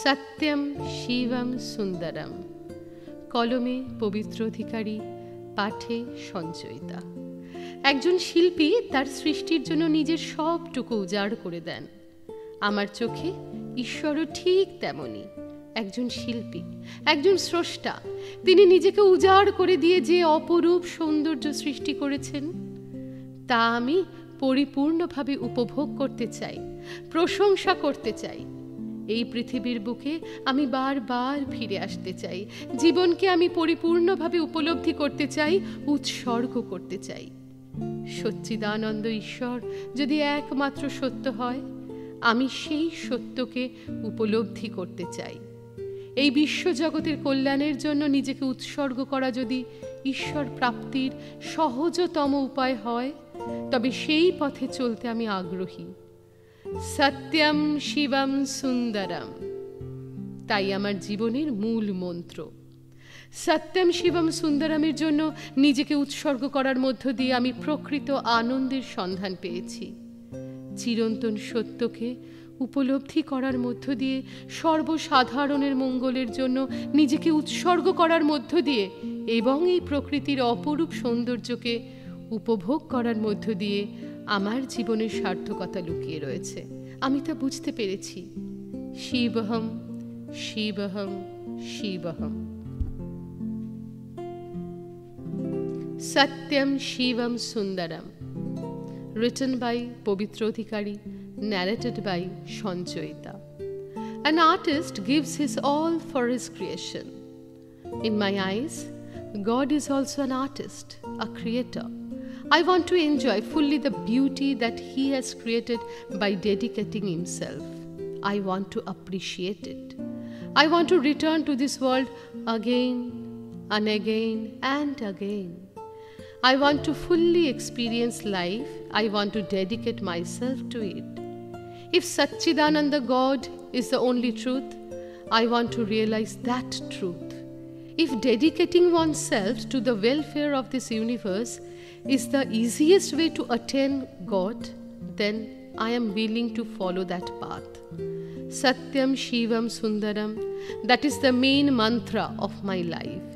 সত্যম শিবম সুন্দরম। কলমে পবিত্র অধিকারী, পাঠে সঞ্চয়িতা। একজন শিল্পী তার সৃষ্টির জন্য নিজের সবটুকু উজাড় করে দেন। আমার চোখে ঈশ্বরও ঠিক তেমনই একজন শিল্পী, একজন স্রষ্টা। তিনি নিজেকে উজাড় করে দিয়ে যে অপরূপ সৌন্দর্য সৃষ্টি করেছেন, তা আমি পরিপূর্ণভাবে উপভোগ করতে চাই, প্রশংসা করতে চাই। এই পৃথিবীর বুকে আমি বারবার ফিরে আসতে চাই। জীবনকে আমি পরিপূর্ণভাবে উপলব্ধি করতে চাই, উৎসর্গ করতে চাই। সচ্চিদানন্দ ঈশ্বর যদি একমাত্র সত্য হয়, আমি সেই সত্যকে উপলব্ধি করতে চাই। এই বিশ্বজগতের কল্যাণের জন্য নিজেকে উৎসর্গ করা যদি ঈশ্বর প্রাপ্তির সহজতম উপায় হয়, তবে সেই পথে চলতে আমি আগ্রহী। সত্যম শিবম সুন্দরম, তাই আমার জীবনের মূল মন্ত্র। সত্যম শিবম সুন্দরমের জন্য নিজেকে উৎসর্গ করার মধ্য দিয়ে আমি প্রকৃত আনন্দের সন্ধান পেয়েছি। চিরন্তন সত্যকে উপলব্ধি করার মধ্য দিয়ে, সর্বসাধারণের মঙ্গলের জন্য নিজেকে উৎসর্গ করার মধ্য দিয়ে এবং এই প্রকৃতির অপরূপ সৌন্দর্যকে উপভোগ করার মধ্য দিয়ে আমার জীবনের সার্থকতা লুকিয়ে রয়েছে। আমি তা বুঝতে পেরেছি। শিবহম শিবহম শিবহম। সত্যম Shivam Sundaram, written by Pavitra Adhikari, narrated by Sanchayita. An artist gives his all for his creation. In my eyes, God is also an artist, a creator. I want to enjoy fully the beauty that He has created by dedicating Himself. I want to appreciate it. I want to return to this world again and again and again. I want to fully experience life. I want to dedicate myself to it. If Satchidananda God is the only truth, I want to realize that truth. If dedicating oneself to the welfare of this universe is the easiest way to attain God, then I am willing to follow that path. Satyam Shivam Sundaram, that is the main mantra of my life.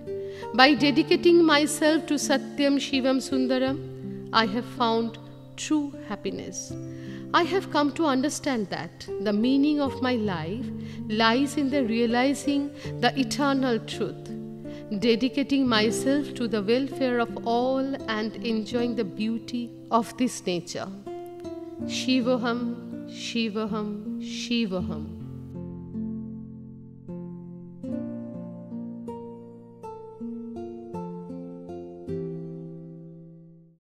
By dedicating myself to Satyam Shivam Sundaram, I have found true happiness. I have come to understand that the meaning of my life lies in the realizing the eternal truth, dedicating myself to the welfare of all and enjoying the beauty of this nature. Shivoham, Shivoham, Shivoham.